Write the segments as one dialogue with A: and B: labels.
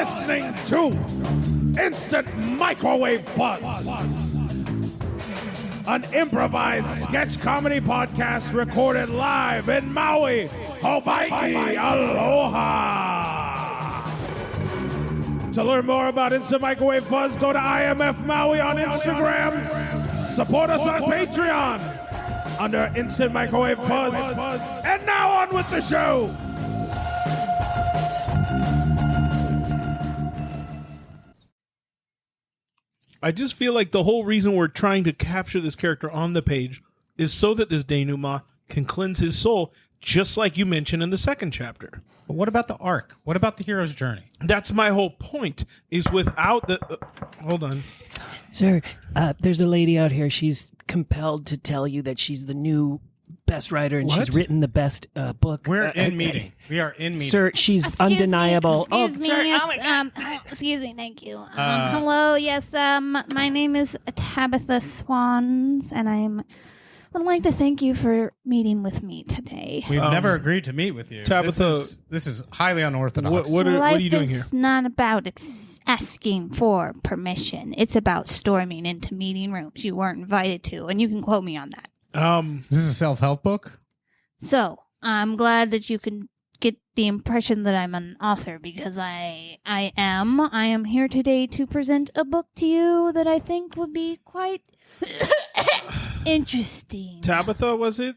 A: listening to Instant Microwave Buzz, an improvised sketch comedy podcast recorded live in Maui, Hawaii. Aloha! To learn more about Instant Microwave Buzz, go to IMF Maui on Instagram. Support us on Patreon under Instant Microwave Buzz. And now on with the show.
B: I just feel like the whole reason we're trying to capture this character on the page is so that this denouement can cleanse his soul, just like you mentioned in the second chapter.
C: But what about the arc? What about the hero's journey?
B: That's my whole point, is without the... hold on.
D: Sir, there's a lady out here. She's compelled to tell you that she's the new best writer and she's written the best book.
C: We're in meeting. We are in meeting.
D: Sir, she's undeniable.
E: Excuse me,
D: sorry.
E: yes, excuse me, thank you. Hello, yes, my name is Tabitha Swans, and I would like to thank you for meeting with me today.
C: We've never agreed to meet with you.
B: Tabitha,
C: this is highly unorthodox.
B: What are you doing here?
E: Life is not about asking for permission. It's about storming into meeting rooms you weren't invited to, and you can quote me on that.
C: Is this a self-help book?
E: So, I'm glad that you can get the impression that I'm an author, because I am. I am here today to present a book to you that I think would be quite interesting.
B: Tabitha, was it?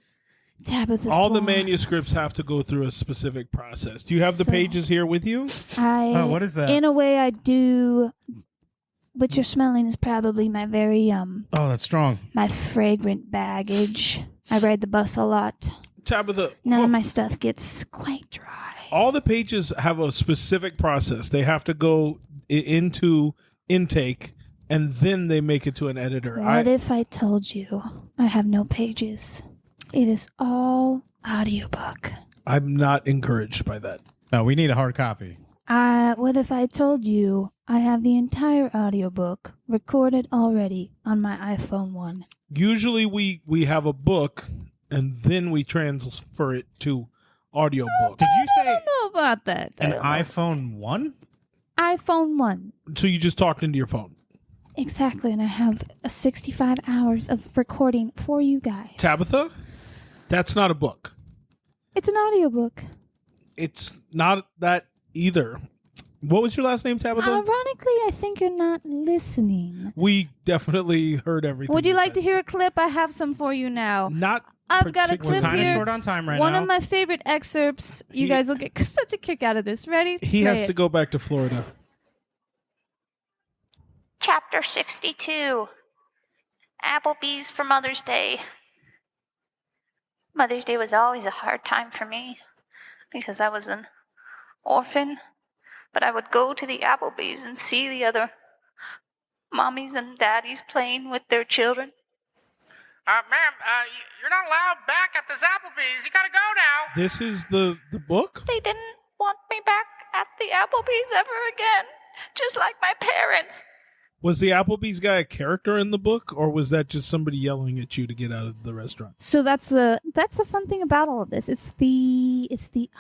E: Tabitha
B: All the
E: Swans.
B: manuscripts have to go through a specific process. Do you have the pages here with you?
C: What is that?
E: In a way, I do. What you're smelling is probably my very
C: Oh, that's strong.
E: my fragrant baggage. I ride the bus a lot.
B: Tabitha,
E: None of my stuff gets quite dry.
B: all the pages have a specific process. They have to go into intake, and then they make it to an editor.
E: What if I told you I have no pages? It is all audiobook.
B: I'm not encouraged by that.
C: No, we need a hard copy.
E: What if I told you I have the entire audiobook recorded already on my iPhone 1?
B: Usually we have a book, and then we transfer it to audiobook.
C: Did you
E: I
C: say
E: don't know about that.
C: an iPhone 1?
E: iPhone 1.
B: So you just talked into your phone.
E: Exactly, and I have 65 hours of recording for you guys.
B: Tabitha, that's not a book.
E: It's an audiobook.
B: It's not that either. What was your last name, Tabitha?
E: Ironically, I think you're not listening.
B: We definitely heard everything.
E: Would you like to
B: said.
E: hear a clip? I have some for you now.
B: Not.
E: I've got a
B: particularly.
E: clip
C: We're kind of
E: here.
C: short on time right
E: One
C: now.
E: of my favorite excerpts. You guys will get such a kick out of this. Ready?
B: He
E: Play
B: has
E: it.
B: to go back to Florida.
E: Chapter 62. Applebee's for Mother's Day. Mother's Day was always a hard time for me because I was an orphan. But I would go to the Applebee's and see the other mommies and daddies playing with their children.
F: Ma'am, you're not allowed back at this Applebee's. You gotta go now.
B: This is the book?
E: They didn't want me back at the Applebee's ever again, just like my parents.
B: Was the Applebee's guy a character in the book, or was that just somebody yelling at you to get out of the restaurant?
E: So that's the fun thing about all of this. It's the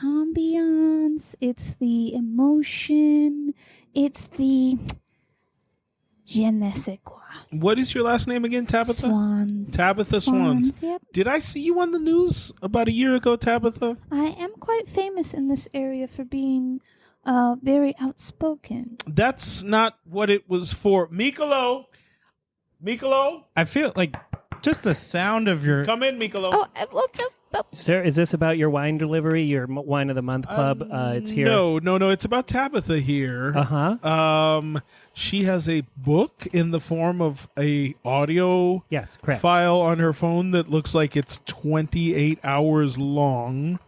E: ambiance, it's the emotion, it's the je ne sais quoi.
B: What is your last name again, Tabitha?
E: Swans.
B: Tabitha Swans.
E: Yep.
B: Did I see you on the news about a year ago, Tabitha?
E: I am quite famous in this area for being very outspoken.
B: That's not what it was for. Mikolo!
C: I feel like just the sound of your...
B: Come in, Mikolo.
E: Oh, look.
D: Sir, is this about your wine delivery, your Wine of the Month club? It's here.
B: No. It's about Tabitha here.
D: Uh-huh.
B: She has a book in the form of a audio
D: Yes, correct.
B: file on her phone that looks like it's 28 hours long.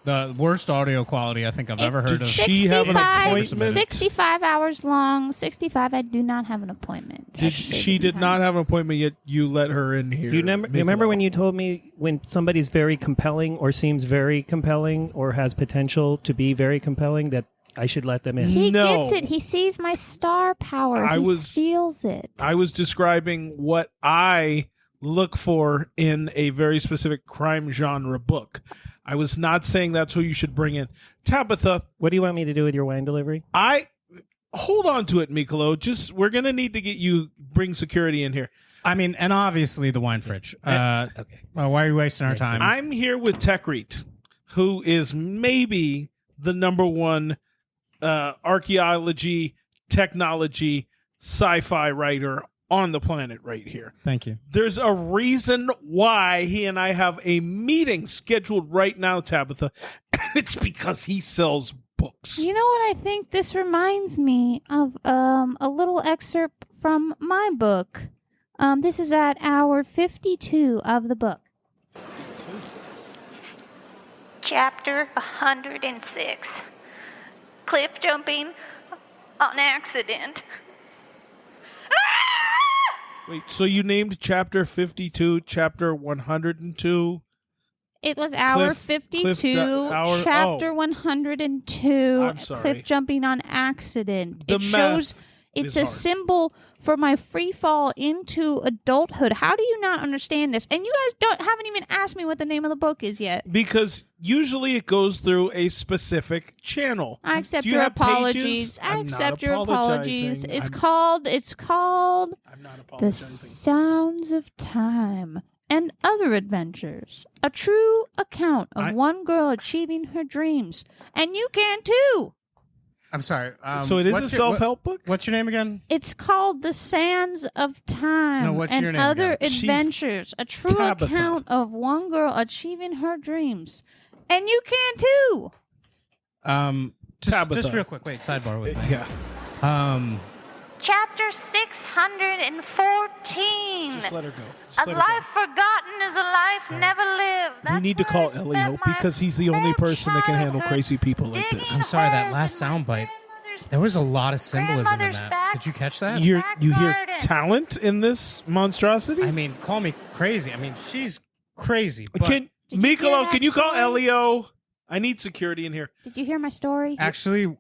C: The worst audio quality I think I've ever heard
B: Did
C: of.
B: she have an appointment?
E: 65 hours long. 65, I do not have an appointment.
B: She did not have an appointment, yet you let her in here.
D: You remember when you told me when somebody's very compelling or seems very compelling or has potential to be very compelling that I should let them in?
E: He
B: No.
E: gets it. He sees my star power. He feels it.
B: I was describing what I look for in a very specific crime genre book. I was not saying that's who you should bring in. Tabitha,
D: What do you want me to do with your wine delivery?
B: hold on to it, Mikolo. We're gonna need to bring security in here.
C: I mean, and obviously the wine fridge.
D: Okay.
C: Well, why are you wasting our time?
B: I'm here with Techreet, who is maybe the number one archaeology, technology, sci-fi writer on the planet right here.
C: Thank you.
B: There's a reason why he and I have a meeting scheduled right now, Tabitha, and it's because he sells books.
G: You know what I think this reminds me of? A little excerpt from my book. This is at hour 52 of the book.
E: Chapter 106. Cliff jumping on accident.
B: Wait, so you named chapter 52, chapter 102?
G: It was hour
B: Cliff-
G: 52,
B: hour-
G: chapter
B: oh.
G: 102.
B: I'm sorry.
G: Cliff jumping on accident.
B: The
G: It shows
B: math
G: it's
B: is
G: a
B: hard.
G: symbol for my free fall into adulthood. How do you not understand this? And you guys haven't even asked me what the name of the book is yet.
B: Because usually it goes through a specific channel.
G: I accept
B: Do you
G: your
B: have
G: apologies.
B: pages?
G: I
B: I'm not
G: accept your apologies.
B: apologizing.
G: It's
B: I'm-
G: called
B: I'm not
G: The
B: apologizing.
G: Sounds of Time and Other Adventures. A true account of one girl achieving her dreams. And you can too.
C: I'm sorry.
B: So it is a
C: what's your-
B: self-help book?
C: What's your name again?
G: It's called The Sands of Time
C: No, what's
G: and
C: your name
G: Other
C: again?
B: She's
G: Adventures. A true
B: Tabitha.
G: account of one girl achieving her dreams. And you can too.
B: Tabitha.
C: Just real quick. Wait, sidebar with me.
B: Yeah.
E: Chapter 614.
B: Just let her go. Just
E: A
B: let her go.
E: life forgotten is a life never lived.
B: We
E: That's
B: need to
E: where
B: call
E: I spent
B: Elio
E: my
B: because he's the only
E: fair
B: person that can handle
E: childhood
B: crazy people like
E: digging
B: this.
C: I'm sorry, that
E: holes
C: last
E: in my
C: soundbite,
E: grandmother's
C: there was a lot of symbolism in
E: grandmother's
C: that.
E: back.
C: Did you catch that?
B: You hear
E: garden.
B: talent in this monstrosity?
C: I mean, call me crazy. I mean, she's crazy. But
B: Can
G: Did you hear
B: Mikolo,
G: that
B: can you call
G: story?
B: Elio? I need security in here.
G: Did you hear my story?
C: actually,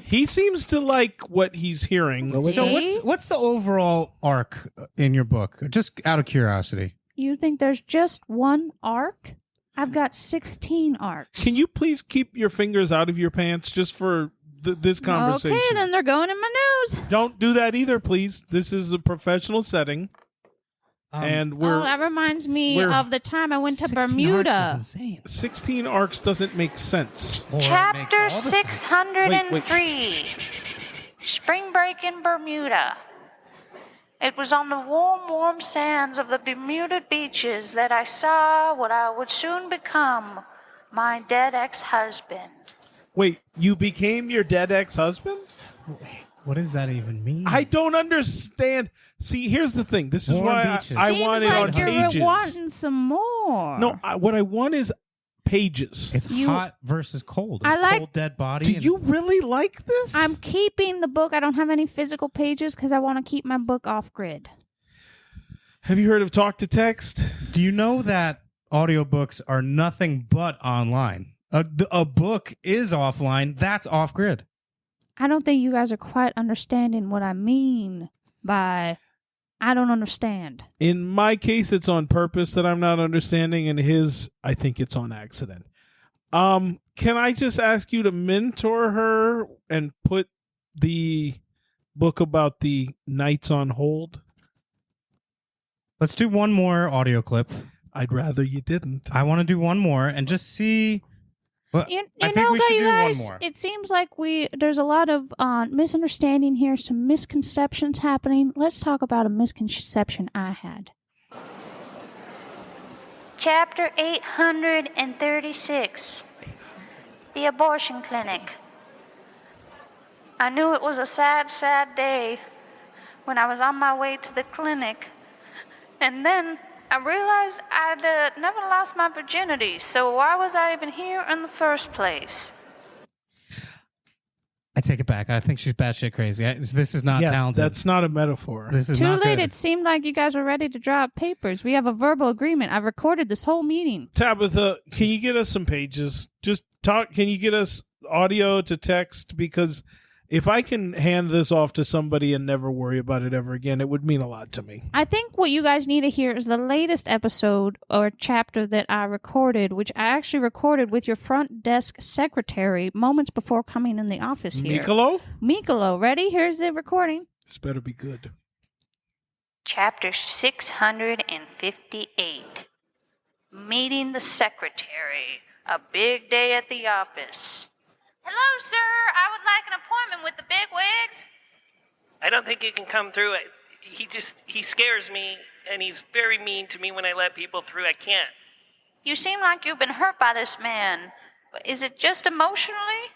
B: He seems to like what he's hearing.
C: so
G: See?
C: what's the overall arc in your book? Just out of curiosity.
G: You think there's just one arc? I've got 16 arcs.
B: Can you please keep your fingers out of your pants just for this conversation?
G: Okay, then they're going in my nose.
B: Don't do that either, please. This is a professional setting, and
G: Oh, that reminds me
B: we're-
G: of the time I went to
C: 16
G: Bermuda.
C: arcs is insane.
B: 16 arcs doesn't make sense.
C: Or it makes
E: Chapter
C: all the sense.
E: 603. Spring break in Bermuda. It was on the warm sands of the Bermuda beaches that I saw what I would soon become, my dead ex-husband.
B: Wait, you became your dead ex-husband?
C: What does that even mean?
B: I don't understand. See, here's the thing. This is
C: Warm
B: why
C: beaches.
B: I
G: Seems
B: want it
G: like
B: on
G: you're
B: pages.
G: wanting some more.
B: No, what I want is pages.
C: It's
G: You-
C: hot versus cold.
G: I
C: A
G: like-
C: cold dead body.
B: Do
C: and-
B: you really like this?
G: I'm keeping the book. I don't have any physical pages because I want to keep my book off grid.
B: Have you heard of talk to text?
C: Do you know that audiobooks are nothing but online? A book is offline. That's off grid.
G: I don't think you guys are quite understanding what I mean by I don't understand.
B: In my case, it's on purpose that I'm not understanding. In his, I think it's on accident. Can I just ask you to mentor her and put the book about the knights on hold?
C: Let's do one more audio clip.
B: I'd rather you didn't.
C: I want to do one more and just see. Well,
G: You
C: I
G: know,
C: think we should
G: you
C: do
G: guys,
C: one more.
G: it seems like there's a lot of misunderstanding here, some misconceptions happening. Let's talk about a misconception I had.
E: Chapter 836. The abortion clinic. I knew it was a sad, sad day when I was on my way to the clinic. And then I realized I'd never lost my virginity, so why was I even here in the first place?
C: I take it back. I think she's batshit crazy. This is not talented.
B: That's not a metaphor.
C: This is
G: Too
C: not
G: late.
C: good.
G: It seemed like you guys were ready to drop papers. We have a verbal agreement. I've recorded this whole meeting.
B: Tabitha, can you get us some pages? Just talk. Can you get us audio to text? Because If I can hand this off to somebody and never worry about it ever again, it would mean a lot to me.
G: I think what you guys need to hear is the latest episode or chapter that I recorded, which I actually recorded with your front desk secretary moments before coming in the office here. Mikolo, ready? Here's the recording.
B: This better be good.
E: Chapter 658. Meeting the secretary. A big day at the office. Hello, sir. I would like an appointment with the bigwigs.
H: I don't think he can come through. He scares me, and he's very mean to me when I let people through. I can't.
E: You seem like you've been hurt by this man. Is it just emotionally?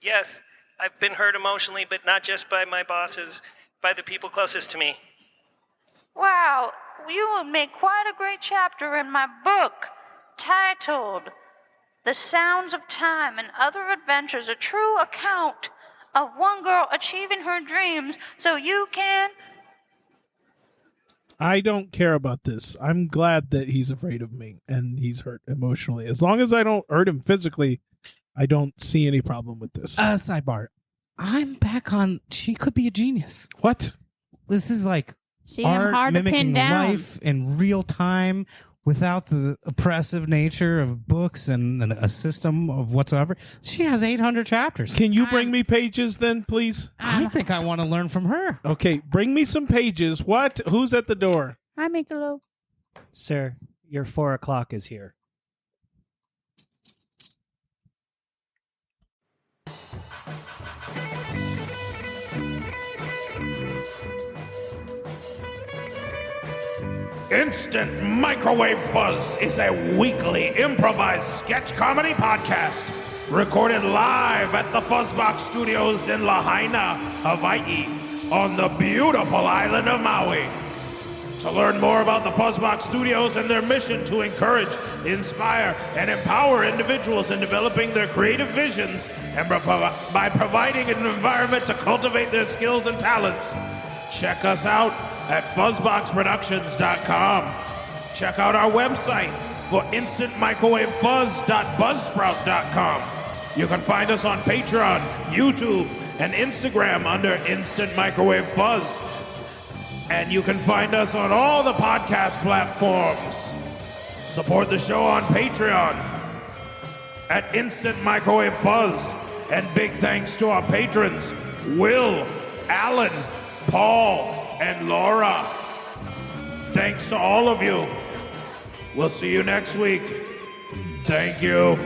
H: Yes, I've been hurt emotionally, but not just by my bosses, by the people closest to me.
E: Wow, you would make quite a great chapter in my book, titled The Sounds of Time and Other Adventures, a true account of one girl achieving her dreams so you can...
B: I don't care about this. I'm glad that he's afraid of me and he's hurt emotionally. As long as I don't hurt him physically, I don't see any problem with this.
C: Sidebar. I'm back on. She could be a genius.
B: What?
C: This is like
G: See, I'm
C: art
G: hard to
C: mimicking
G: pin down.
C: life in real time without the oppressive nature of books and a system of whatsoever. She has 800 chapters.
B: Can you bring me pages then, please?
C: I think I want to learn from her.
B: Okay, bring me some pages. What? Who's at the door?
G: Hi, Mikolo.
D: Sir, your 4 o'clock is here.
A: Instant Microwave Fuzz is a weekly improvised sketch comedy podcast recorded live at the Fuzzbox Studios in Lahaina, Hawaii, on the beautiful island of Maui. To learn more about the Fuzzbox Studios and their mission to encourage, inspire, and empower individuals in developing their creative visions and by providing an environment to cultivate their skills and talents, check us out at fuzzboxproductions.com. Check out our website for instantmicrowavefuzz.buzzsprout.com. You can find us on Patreon, YouTube, and Instagram under Instant Microwave Fuzz. And you can find us on all the podcast platforms. Support the show on Patreon at Instant Microwave Fuzz. And big thanks to our patrons, Will, Alan, Paul, and Laura. Thanks to all of you. We'll see you next week. Thank you.